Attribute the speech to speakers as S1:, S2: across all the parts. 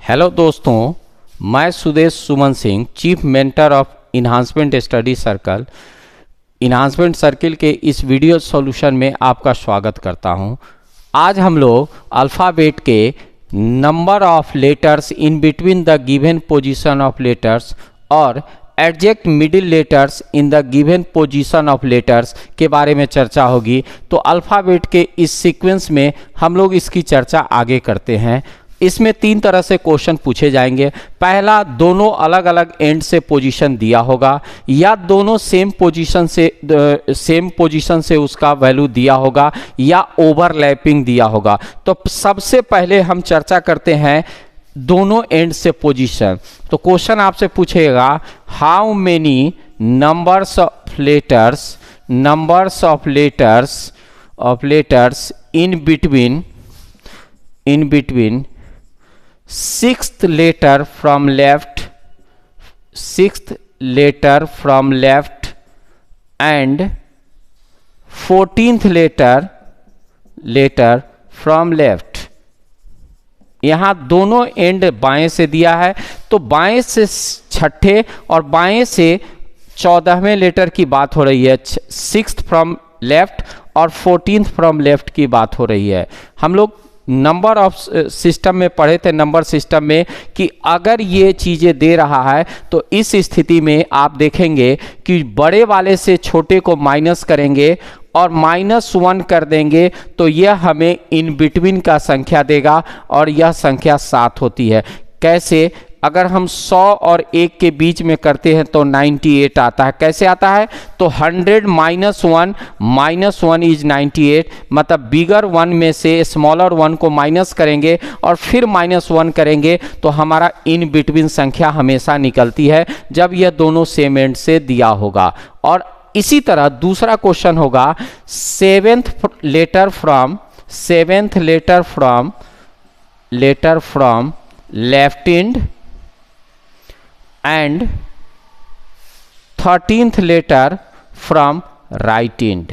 S1: Hello दोस्तों, मैं Sudesh Suman Singh, chief mentor of enhancement study circle. Enhancement circle के इस वीडियो सॉल्यूशन में आपका स्वागत करता हूं। आज हम लोग अल्फ़ाबेट के number of letters in between the given position of letters और adjacent middle letters in the given position of letters के बारे में चर्चा होगी। तो अल्फ़ाबेट के इस सीक्वेंस में हम लोग इसकी चर्चा आगे करते हैं। इसमें तीन तरह से क्वेश्चन पूछे जाएंगे। पहला, दोनों अलग अलग एंड से पोजीशन दिया होगा या दोनों सेम पोजीशन से उसका वैल्यू दिया होगा या ओवरलैपिंग दिया होगा। तो सबसे पहले हम चर्चा करते हैं दोनों एंड से पोजीशन। तो क्वेश्चन आपसे पूछेगा, how many numbers of letters in between sixth letter from left and 14th letter from left। यहाँ दोनों एंड बाएं से दिया है, तो बाएं से छठे और बाएं से 14वें लेटर की बात हो रही है। 6th फ्रॉम लेफ्ट और 14th फ्रॉम लेफ्ट की बात हो रही है। हम लोग नंबर ऑफ सिस्टम में पढ़े थे, नंबर सिस्टम में, कि अगर ये चीज़ें दे रहा है तो इस स्थिति में आप देखेंगे कि बड़े वाले से छोटे को माइनस करेंगे और -1 कर देंगे तो यह हमें इन बिटवीन का संख्या देगा और यह संख्या 7 होती है। कैसे? अगर हम 100 और 1 के बीच में करते हैं तो 98 आता है। कैसे आता है? तो 100 -1 इज 98, मतलब बिगर 1 में से स्मॉलर 1 को माइनस करेंगे और फिर -1 करेंगे तो हमारा इन बिटवीन संख्या हमेशा निकलती है जब यह दोनों सेम एंड से दिया होगा। और इसी तरह दूसरा क्वेश्चन होगा, seventh letter from left end and 13th letter from right end.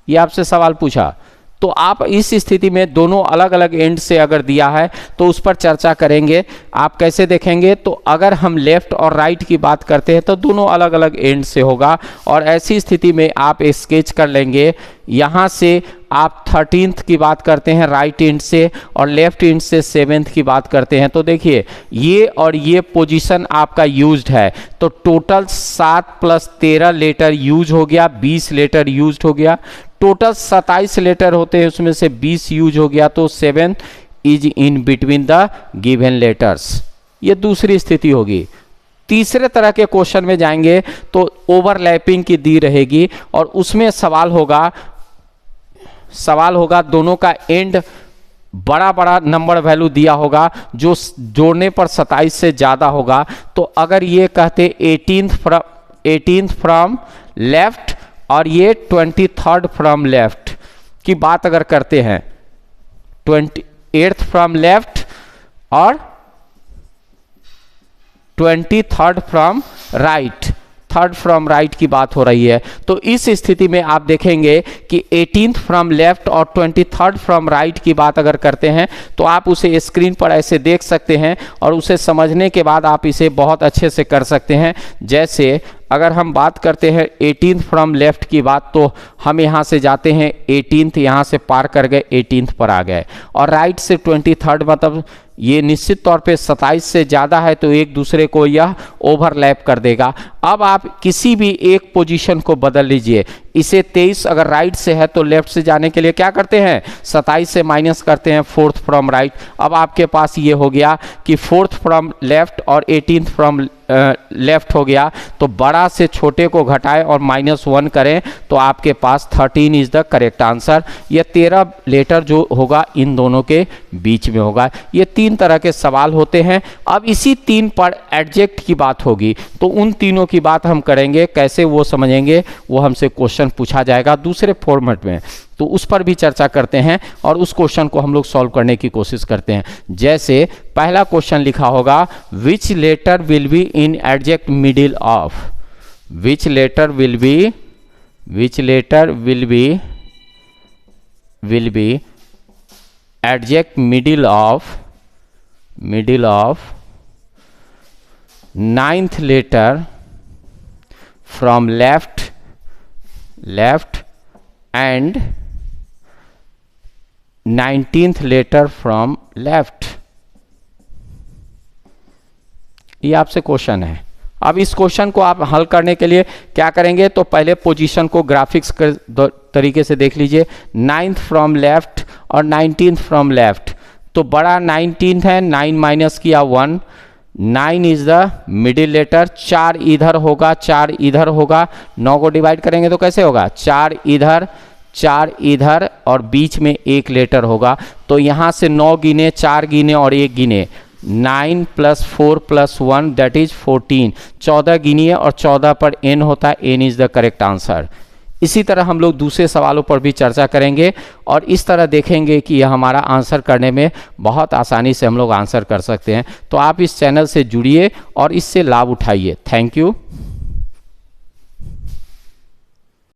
S1: ये आपसे सवाल पूछा, तो आप इस स्थिति में दोनों अलग अलग एंड से अगर दिया है तो उस पर चर्चा करेंगे। आप कैसे देखेंगे? तो अगर हम लेफ्ट और राइट की बात करते हैं तो दोनों अलग अलग एंड से होगा और ऐसी स्थिति में आप स्केच कर लेंगे। यहाँ से आप 13th की बात करते हैं राइट एंड से और लेफ्ट एंड से 7th की बात करते हैं। तो देखिए, ये और ये पोजीशन आपका यूज्ड है, तो टोटल 7 + 13 लेटर यूज हो गया, 20 लेटर यूज हो गया। टोटल 27 लेटर होते हैं, उसमें से 20 यूज हो गया, तो 7 is in between the given letters. ये दूसरी स्थिति होगी। तीसरे तरह के क्वेश्चन में जाएंगे तो ओवरलैपिंग की दी रहेगी और उसमें सवाल होगा दोनों का एंड बड़ा नंबर वैल्यू दिया होगा जो जोड़ने पर 27 से ज़्यादा होगा। तो अगर ये कहते 18th फ्रॉम लेफ्ट और ये 23rd फ्रॉम लेफ्ट की बात अगर करते हैं, 28th फ्रॉम लेफ्ट और 23rd from right, 3rd from right की बात हो रही है। तो इस स्थिति में आप देखेंगे कि 18th फ्रॉम लेफ्ट और 23rd फ्रॉम राइट की बात अगर करते हैं तो आप उसे स्क्रीन पर ऐसे देख सकते हैं और उसे समझने के बाद आप इसे बहुत अच्छे से कर सकते हैं। जैसे अगर हम बात करते हैं 18th फ्रॉम लेफ्ट की बात, तो हम यहाँ से जाते हैं 18th, यहाँ से पार कर गए 18th पर आ गए, और राइट से 23rd, मतलब ये निश्चित तौर पे 27 से ज़्यादा है तो एक दूसरे को यह ओवरलैप कर देगा। अब आप किसी भी एक पोजीशन को बदल लीजिए। इसे 23 अगर राइट से है तो लेफ्ट से जाने के लिए क्या करते हैं? 27 से माइनस करते हैं 4th फ्रॉम राइट। अब आपके पास ये हो गया कि 4th फ्रॉम लेफ्ट और 18th फ्रॉम लेफ्ट हो गया, तो बड़ा से छोटे को घटाएं और -1 करें तो आपके पास 13 इज द करेक्ट आंसर। ये 13 लेटर जो होगा इन दोनों के बीच में होगा। ये 3 तरह के सवाल होते हैं। अब इसी 3 पर एडजेक्ट की बात होगी, तो उन तीनों की बात हम करेंगे। कैसे वो समझेंगे, वो हमसे क्वेश्चन पूछा जाएगा दूसरे फॉर्मेट में, तो उस पर भी चर्चा करते हैं और उस क्वेश्चन को हम लोग सॉल्व करने की कोशिश करते हैं। जैसे पहला क्वेश्चन लिखा होगा, which letter will be in adjacent middle of, which letter will be adject middle of middle of ninth letter from left and 19th letter from left। ये आपसे क्वेश्चन है। अब इस क्वेश्चन को आप हल करने के लिए क्या करेंगे, तो पहले पोजीशन को ग्राफिक्स तरीके से देख लीजिए। 9th फ्रॉम लेफ्ट और 19th फ्रॉम लेफ्ट, तो बड़ा 19th है, 9 माइनस किया 1, 9 इज द मिडिल लेटर, 4 इधर होगा 4 इधर होगा, 9 को डिवाइड करेंगे तो कैसे होगा, 4 इधर और बीच में एक लेटर होगा। तो यहाँ से 9 गिने, 4 गिने और 1 गिने, 9 + 4 + 1 दैट इज 14, 14 गिनिए और 14 पर n होता है, n is the correct answer. इसी तरह हम लोग दूसरे सवालों पर भी चर्चा करेंगे और इस तरह देखेंगे कि यह हमारा आंसर करने में बहुत आसानी से हम लोग आंसर कर सकते हैं। तो आप इस चैनल से जुड़िए और इससे लाभ उठाइए। Thank you.